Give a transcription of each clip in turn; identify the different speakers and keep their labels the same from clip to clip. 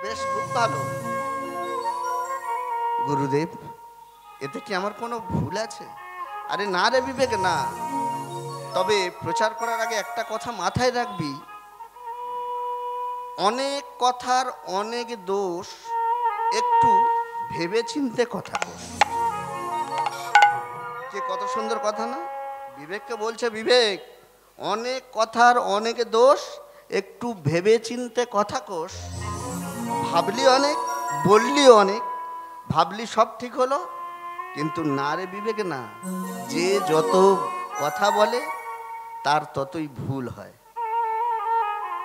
Speaker 1: বেশ, খুব ভালো গুরুদেব। এতে কি আমার কোনো ভুল আছে? আরে না রে বিবেক, না। তবে প্রচার করার আগে একটা কথা মাথায় রাখবি, অনেক কথার অনেক দোষ, একটু ভেবে চিনতে কথা বল। যে কত সুন্দর কথা না? বিবেককে বলছে, বিবেক, অনেক কথার অনেক দোষ, একটু ভেবে চিনতে কথা কোষ। ভাবলি অনেক, বললি অনেক, ভাবলি সব ঠিক হলো, কিন্তু না রে বিবেক, না। যে যত কথা বলে তার ততই ভুল হয়।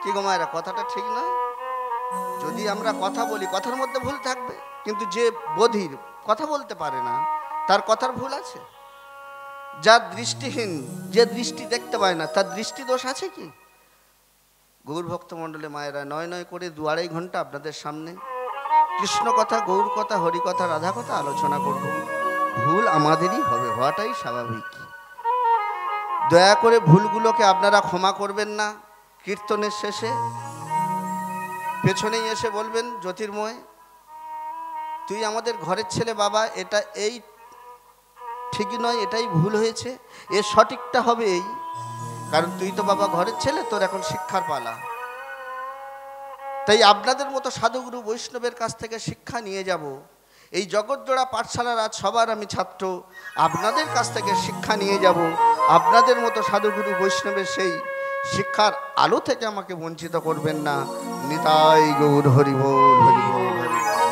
Speaker 1: কি গো মায়েরা, কথাটা ঠিক না? যদি আমরা কথা বলি, কথার মধ্যে ভুল থাকবে, কিন্তু যে বধির, কথা বলতে পারে না, তার কথার ভুল আছে? যার দৃষ্টিহীন, যে দৃষ্টি দেখতে পায় না, তার দৃষ্টি দোষ আছে কি? গৌর ভক্ত মণ্ডলে মায়েরা, নয় নয় করে 2-2.5 ঘন্টা আপনাদের সামনে কৃষ্ণ কথা, গৌর কথা, হরি কথা, রাধা কথা আলোচনা করব। ভুল আমাদেরই হবে, হওয়াটাই স্বাভাবিক। দয়া করে ভুলগুলোকে আপনারা ক্ষমা করবেন না। কীর্তনের শেষে পেছনেই এসে বলবেন, জ্যোতির্ময়, তুই আমাদের ঘরের ছেলে বাবা, এটা এই ঠিক নয়, এটাই ভুল হয়েছে, এর সঠিকটা হবে এই। কারণ তুই তো বাবা ঘরের ছেলে, তোর এখন শিক্ষার পালা। তাই আপনাদের মতো সাধুগুরু বৈষ্ণবের কাছ থেকে শিক্ষা নিয়ে যাব। এই জগৎজোড়া পাঠশালার আজ সবার আমি ছাত্র, আপনাদের কাছ থেকে শিক্ষা নিয়ে যাব। আপনাদের মতো সাধুগুরু বৈষ্ণবের সেই শিক্ষার আলো থেকে আমাকে বঞ্চিত করবেন না। নিতাই গৌর হরি বল, হরি বল, হরি বল।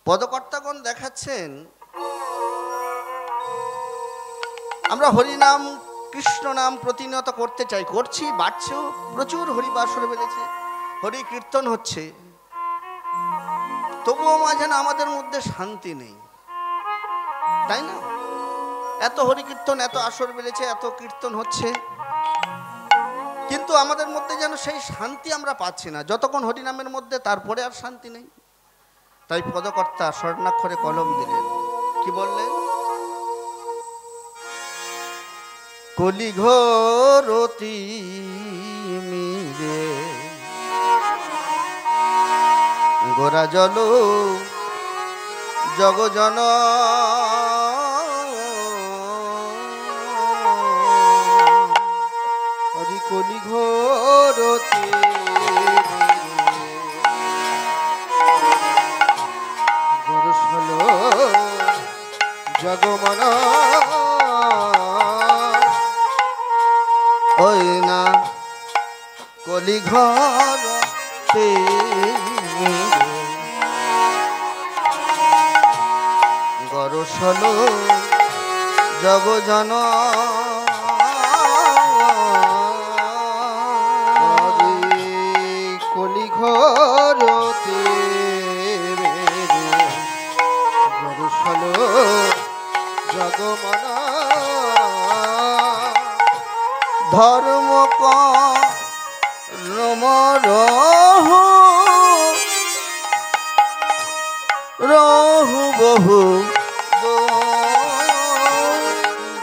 Speaker 1: পদকর্তাগণ দেখাচ্ছেন, আমরা হরিনাম কৃষ্ণ নাম প্রতিনিয়ত করতে চাই, করছি, বাড়ছেও, প্রচুর হরিবাসর বেড়েছে, হরি কীর্তন হচ্ছে, তবুও মাঝে না আমাদের মধ্যে শান্তি নেই, তাই না? এত হরি কীর্তন, এত আসর বেড়েছে, এত কীর্তন হচ্ছে, কিন্তু আমাদের মধ্যে যেন সেই শান্তি আমরা পাচ্ছি না যতক্ষণ হরিনামের মধ্যে, তারপরে আর শান্তি নেই। তাই পদকর্তা স্বর্ণাক্ষরে কলম দিলেন, কি বললেন? কলি ঘোরতি মিরে গোরা জল জগজন, হরি কলি ঘোরতি গরসল জগমন, ওই না কলি ঘর গরসল জগজন, কলি ঘর গরসল জগমন, ধর্ম রহু রহু বহু,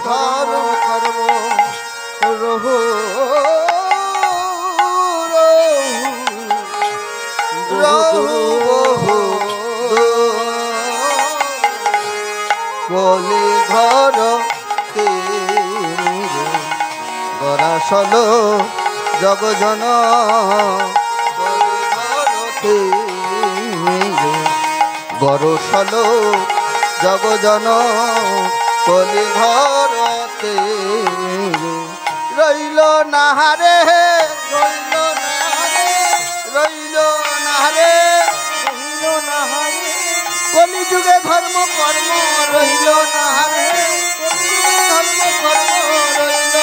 Speaker 1: ধর্ম কর্ম রহু রহু বহু, কলি ঘর গরাসল জগজন, গরসল জগজন, কলি ঘরতে রইল নাহারে, রইল নাহারে, রইল নাহারে, রইল নাহারে, কলি যুগে ধর্ম কর্ম রইল নাহারে, ধর্ম কর্ম রইল,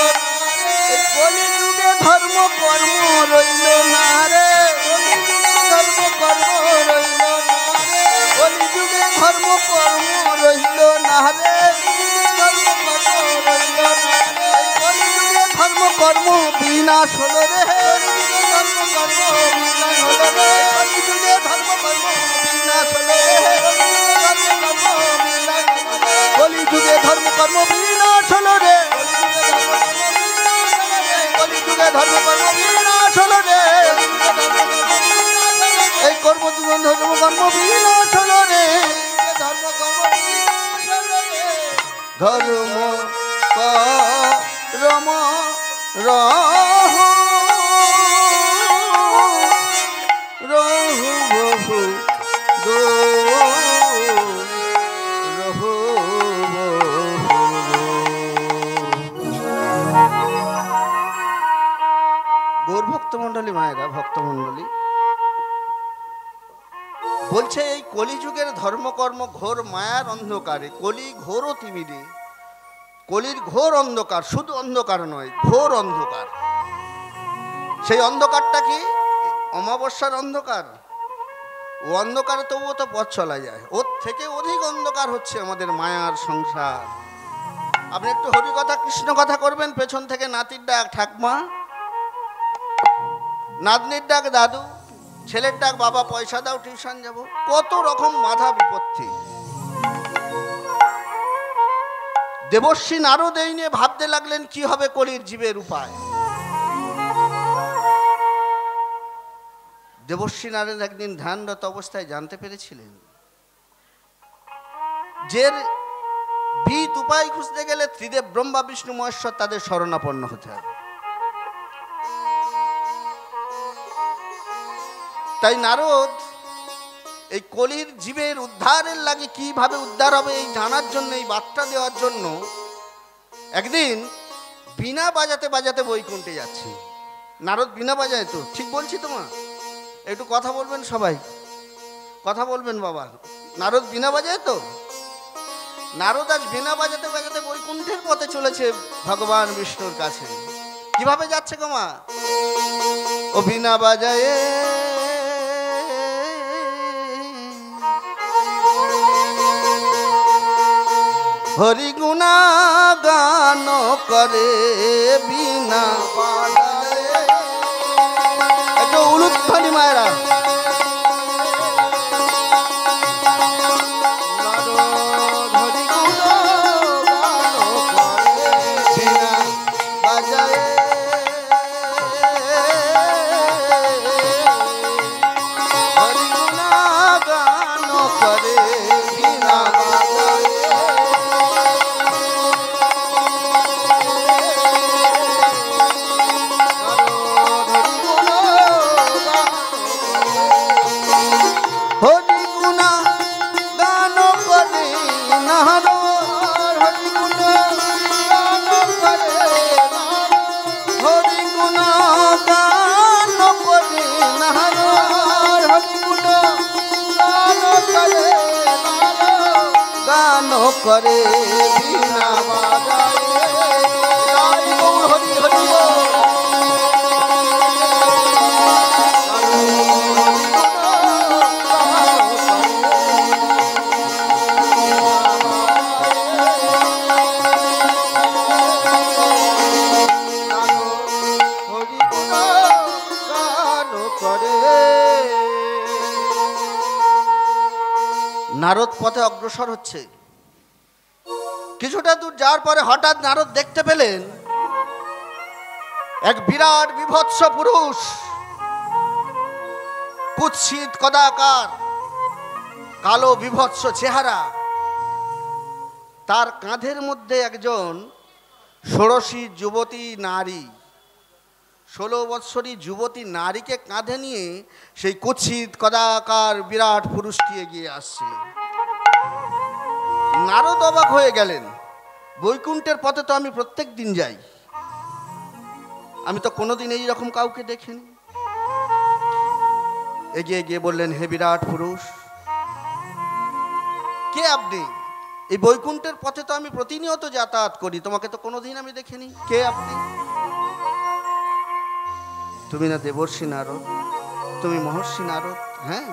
Speaker 1: কলি যুগে ধর্ম কর্ম রইল নাহারে, ধর্ম কর্ম রইল নাহারে, কলি যুগে ধর্ম কর্ম রইল নাহারে, ধর্ম কর্ম রইল নাহারে, কলি যুগে ধর্ম কর্ম বিনাশ হলো রে, ধর্ম কর্ম বিনাশ হলো রে, কলি যুগে ধর্ম কর্ম বিনাশ হলো রে, ধর্ম কর্ম বিনাশ হলো রে, কলি যুগে ধর্ম কর্ম বিনাশ হলো রে, ধর্ম করম রহ রহু বহু দো রহু গৌর ভক্তমণ্ডলী, মায়েরা ভক্তমণ্ডলী, বলছে এই কলিযুগের ধর্মকর্ম ঘোর মায়ার অন্ধকারে, কলি ঘোর তিমিরে, কলির ঘোর অন্ধকার, শুধু অন্ধকার নয়, ঘোর অন্ধকার। সেই অন্ধকারটা কি? অমাবস্যার অন্ধকার। ও অন্ধকারে তবুও তো পথ চলা যায়, ওর থেকে অধিক অন্ধকার হচ্ছে আমাদের মায়ার সংসার। আপনি একটু হরি কথা কৃষ্ণ কথা করবেন, পেছন থেকে নাতির ডাক ঠাকমা, নাতনির ডাক দাদু, ছেলের ডাক বাবা পয়সা দাও টিউশন যাব, কত রকম বাধা বিপত্তি। দেবর্ষী নারদ এই নিয়ে ভাবতে লাগলেন কি হবে কলির জীবের উপায়। দেবর্ষী নারদ একদিন ধ্যানরত অবস্থায় জানতে পেরেছিলেন যে বিত উপায় খুঁজতে গেলে ত্রিদেব ব্রহ্মা বিষ্ণু মহেশ্বর তাদের শরণাপন্ন হতে হবে। তাই নারদ এই কলির জীবের উদ্ধারের লাগে কিভাবে উদ্ধার হবে এই জানার জন্য, এই বার্তা দেওয়ার জন্য একদিন বীণা বাজাতে বাজাতে বৈকুণ্ঠে যাচ্ছে। নারদ বীণা বাজায় তো, ঠিক বলছি তোমা? একটু কথা বলবেন সবাই, কথা বলবেন বাবা। নারদ বীণা বাজায় তো? নারদ আজ বীণা বাজাতে বাজাতে বৈকুণ্ঠের পথে চলেছে ভগবান বিষ্ণুর কাছে। কিভাবে যাচ্ছে গো মা? ও বীণা বাজায় হরি গুণা গান করে বিনা বাজায়। একটু উলুধ্বনি মায়েরা। হরি গুণা গান করে বিনা বাজায়, হরি গুণা গান করে বিনা বাজায়। করে বিনা বাজায়, হরি হরি নারদ পথে অগ্রসর হচ্ছে। কিছুটা দূর যাওয়ার পরে হঠাৎ নারদ দেখতে পেলেন এক বিরাট বিভৎস পুরুষ, কুৎসিত কদাকার, কালো বিভৎস চেহারা। তার কাঁধের মধ্যে একজন ষোড়শী যুবতী নারী, 16 বৎসরী যুবতী নারীকে কাঁধে নিয়ে সেই কুৎসিত কদাকার বিরাট পুরুষটি এগিয়ে আসছে। নারদ অবাক হয়ে গেলেন, বৈকুণ্ঠের পথে তো আমি প্রত্যেক দিন যাই, আমি তো কোনোদিন এইরকম কাউকে দেখিনি। এগিয়ে গিয়ে বললেন, হে বিরাট পুরুষ, কে আপনি? এই বৈকুণ্ঠের পথে তো আমি প্রতিনিয়ত যাতায়াত করি, তোমাকে তো কোনোদিন আমি দেখিনি, কে আপনি? তুমি না দেবর্ষী নারদ, তুমি মহর্ষি নারদ। হ্যাঁ,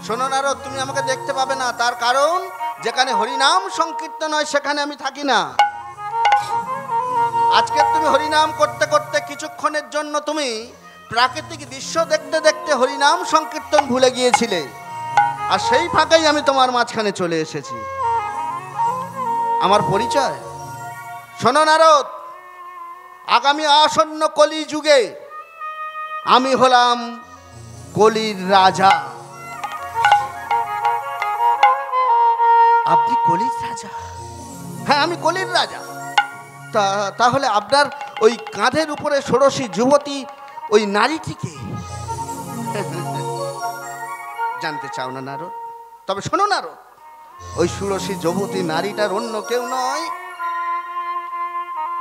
Speaker 1: শোনো নারদ, তুমি আমাকে দেখতে পাবে না, তার কারণ যেখানে হরিনাম সংকীর্তন হয় সেখানে আমি থাকি না। আজকে তুমি হরিনাম করতে করতে কিছুক্ষণের জন্য তুমি প্রাকৃতিক দৃশ্য দেখতে দেখতে হরিনাম সংকীর্তন ভুলে গিয়েছিলে, আর সেই ফাঁকেই আমি তোমার মাঝখানে চলে এসেছি। আমার পরিচয় শোনো নারদ, আগামী আসন্ন কলি যুগে আমি হলাম কলির রাজা। আপনি কলির রাজা? হ্যাঁ, আমি কলির রাজা। তাহলে আপনার ওই কাঁধের উপরে ষোড়শী যুবতী ওই নারীটিকে জানতে চাও না নারদ? তবে শোনো নারদ, ওই ষোড়শী যুবতী নারীটার অন্য কেউ নয়,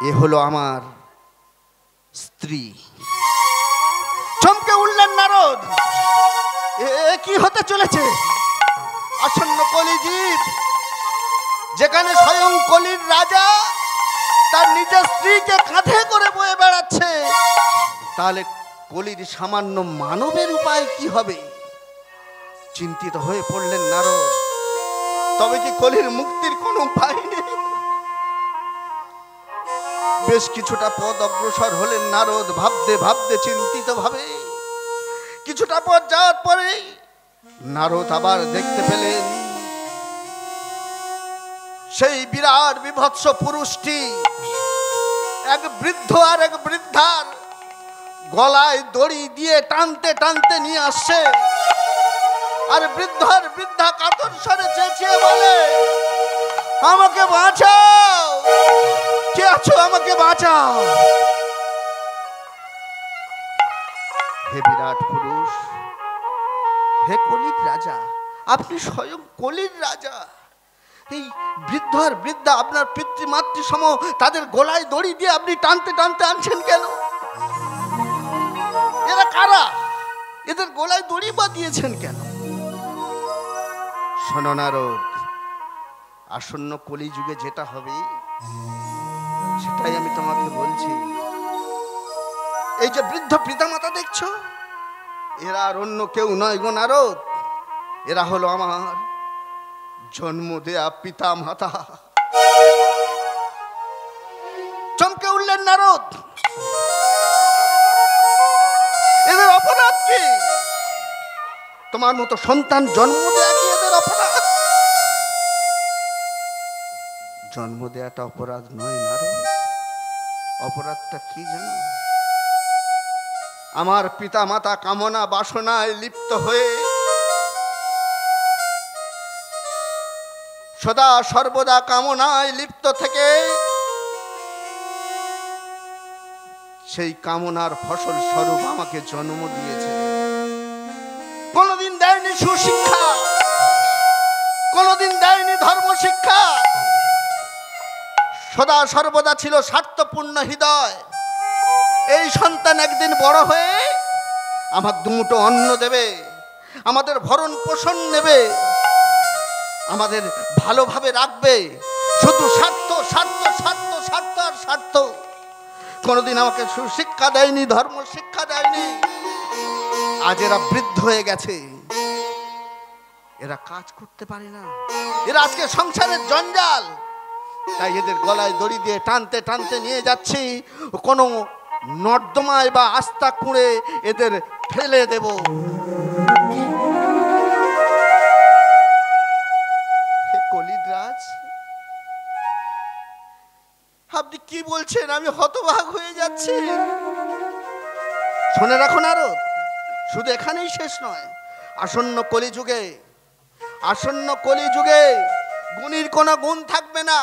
Speaker 1: এ হলো আমার স্ত্রী। চমকে উঠলেন নারদ, এ কি হতে চলেছে? আসন্ন কলিযুগ, যেখানে স্বয়ং কলির রাজা তার নিজের স্ত্রীকে কাঁধে করে বয়ে বেড়াচ্ছে, তাহলে কলির সামান্য মানবের উপায় কি হবে? চিন্তিত হয়ে পড়লেন নারদ। তবে কি কলির মুক্তির কোনো উপায় নেই? বেশ কিছুটা পথ অগ্রসর হলেন নারদ, ভাবতে ভাবতে চিন্তিত ভাবে। কিছুটা পথ যাওয়ার পরে নারদ আবার দেখতে পেলেন সেই বিরাট বিভৎস পুরুষটি এক বৃদ্ধ আর এক বৃদ্ধার গলায় দড়ি দিয়ে টানতে টানতে নিয়ে আসছে। আর বৃদ্ধা কাতর স্বরে চেঁচিয়ে বলে, আমাকে বাঁচাও, কে আছো, আমাকে বাঁচাও। হে বিরাট পুরুষ, হে কলির রাজা, আপনি স্বয়ং কলির রাজা। এই বৃদ্ধ আর বৃদ্ধা আপনার পিতৃমাতৃ সম, তাদের গলায় দড়ি দিয়ে আপনি টানতে টানতে আনছেন কেন? এরা কারা? এদের গলায় দড়ি বাঁধিয়েছেন কেন? শোনো নারদ, আসন্ন কলিযুগে যেটা হবে সেটাই আমি তোমাকে বলছি। এই যে বৃদ্ধ পিতামাতা দেখছো, এরা আর অন্য কেউ নয় গো নারদ, এরা হলো আমার জন্ম দেয়া পিতা মাতা। চমকে উঠলেন নারদ, এদের অপরাধ কি? তোমার মতো সন্তান জন্ম দেয়া কি এদের অপরাধ? জন্ম দেয়াটা অপরাধ নয় নারদ, অপরাধটা কি জানো? আমার পিতা মাতা কামনা বাসনায় লিপ্ত হয়ে সদা সর্বদা কামনায় লিপ্ত থেকে সেই কামনার ফসল স্বরূপ আমাকে জন্ম দিয়েছে। কোনদিন দেয়নি সুশিক্ষা, কোনদিন দেয়নি ধর্ম শিক্ষা, সদা সর্বদা ছিল স্বার্থপূর্ণ হৃদয়। এই সন্তান একদিন বড় হয়ে আমার দুমুঠো অন্ন দেবে, আমাদের ভরণ পোষণ নেবে, আমাদের ভালোভাবে রাখবে, শুধু স্বার্থ স্বার্থ স্বার্থ স্বার্থ আর স্বার্থ। কোনদিন আমাকে সুশিক্ষা দেয়নি, ধর্ম শিক্ষা দেয়নি। আজ এরা বৃদ্ধ হয়ে গেছে, এরা কাজ করতে পারে না, এরা আজকে সংসারের জঞ্জাল। তাই এদের গলায় দড়ি দিয়ে টানতে টানতে নিয়ে যাচ্ছি, কোনো নর্দমায় বা আস্তা খুঁড়ে এদের ফেলে দেব। হে কলিরাজ, আপনি কি বলছেন? আমি হতবাক হয়ে যাচ্ছি। শুনে রাখুন নারদ, শুধু এখানেই শেষ নয়, আসন্ন কলিযুগে, আসন্ন কলিযুগে গুণীর কোনো গুণ থাকবে না,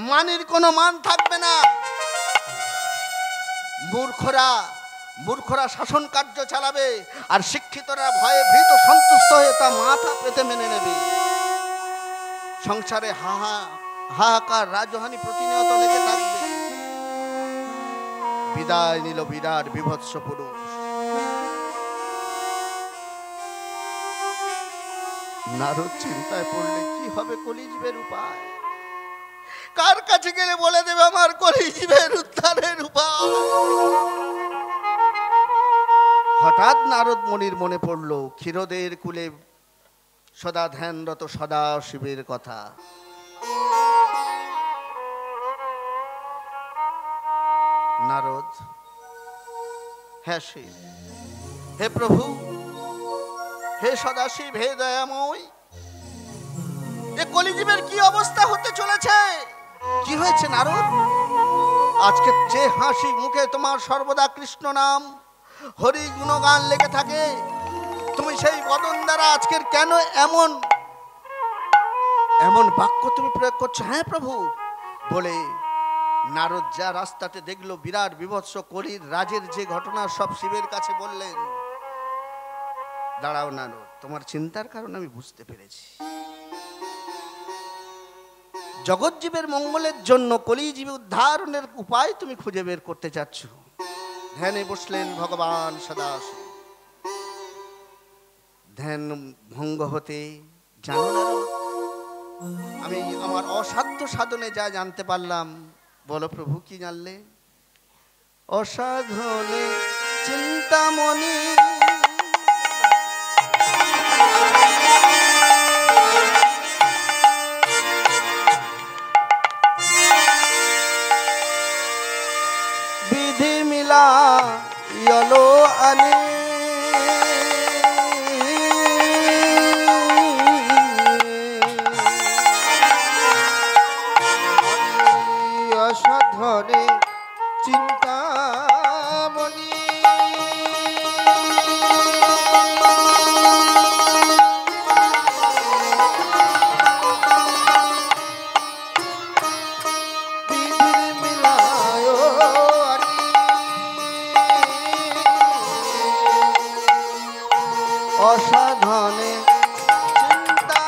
Speaker 1: মানের কোনো মান থাকবে না। মূর্খরা শাসন কার্য চালাবে, আর শিক্ষিতরা ভয়ে ভীত সন্তুষ্ট হয়ে তা মাথা পেতে মেনে নেবে। সংসারে হাহাকার রাজহানি প্রতিনিয়ত লেগে থাকবে। বিদায় নিল বিরাট বিভৎস পুরুষ। নারদ চিন্তায় পড়লে কি হবে কলিযুগের উপায়? কার কাছে গেলে বলে দেবে আমার কলিযুগের উদ্ধারের উপায়? হঠাৎ নারদ মুনির মনে পড়ল ক্ষীরদের কুলে সদা ধ্যানরত সদা শিবের কথা। নারদ, হ্যাঁ শিব, হে প্রভু, হে সদাশিব, হে দয়াময়, এ কলিযুগের কি অবস্থা হতে চলেছে? কি হয়েছে নারদ? আজকে যে হাসি মুখে তোমার সর্বদা কৃষ্ণ নাম হরি গুণগান লেগে থাকে, তুমি সেই বদন দ্বারা আজকের কেন এমন এমন বাক্য তুমি প্রয়োগ করছো? হ্যাঁ প্রভু, বলে নারদ যা রাস্তাতে দেখলো বিরাট বিভৎস কলির রাজের যে ঘটনা সব শিবের কাছে বললেন। দাঁড়াও নারদ, তোমার চিন্তার কারণ আমি বুঝতে পেরেছি। জগৎজীবের মঙ্গলের জন্য কলিজীবী উদ্ধারণের উপায় তুমি খুঁজে বের করতে চাচ্ছ। ধ্যানে বসলেন ভগবান সদাশিব। ধ্যান ভঙ্গ হতে জানো না, আমি আমার অসাধ্য সাধনে যা জানতে পারলাম। বলো প্রভু, কি জানলে? অসাধনে চিন্তামণি বিধি মিলা ইয়লো আনে
Speaker 2: অসাধনে চিন্তামণি বিধির মিলায়
Speaker 1: অসাধনে চিন্তা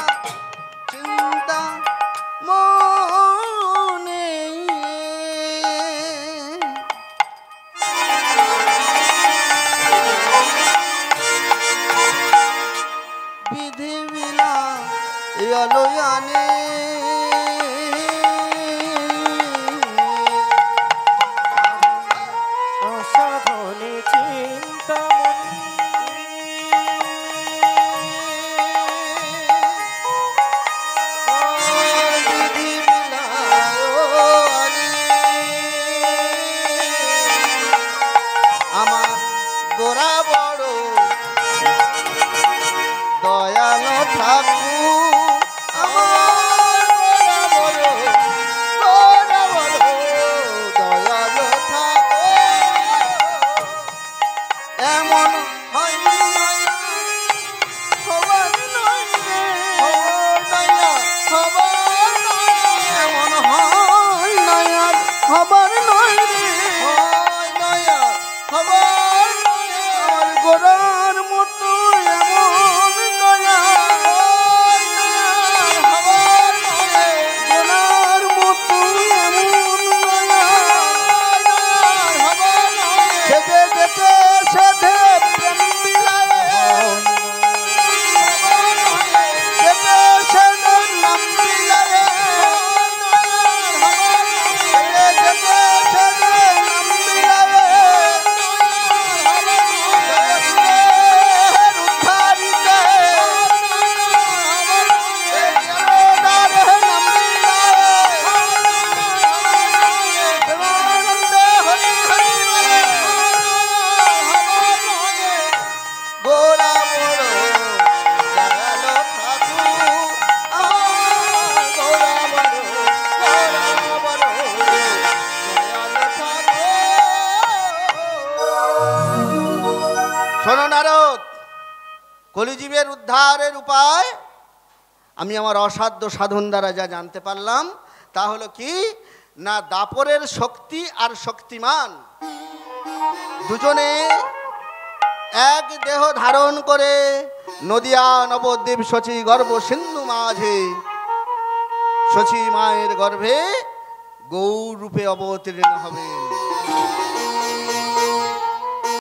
Speaker 1: চিন্তা মনে বিধি বিলা আনে
Speaker 2: অসাধনে চিন্তামণি বিধি মিলায়
Speaker 1: আমার গোরা বড় দয়ালো ঠাকুর, আমার গোরা বড় দয়ালো ঠাকুর। এমন হয় হবার নয় রে, দয়া হবার নয়। এমন হয় নয় হবার নয় রে, দয়া হবার নয়। আমার গোরার মতো এমন দয়া হবার নয়। গোরার মতো এমন দয়া হবার নয়। সেজে যেতে সেধে প্রেম বিলায় যেতে সেধে নাম বিলায় সেজে যেতে সেধে নাম বিলায় উদ্ধারিতে নাম বিলায় হরি হরি গোরা বড় দয়ালো ঠাকুর, গোরা বড় দয়ালো ঠাকুর। শোনো নারদ, কলিজীবের উদ্ধারের উপায় আমি আমার অসাধ্য সাধন দ্বারা যা জানতে পারলাম তা হলো কি না, দাপরের শক্তি আর শক্তিমান দুজনে এক দেহ ধারণ করে নদিয়া নবদ্বীপ শচী গর্ভ সিন্ধু মাঝে শচী মায়ের গর্ভে গৌর রূপে অবতীর্ণ হবেন।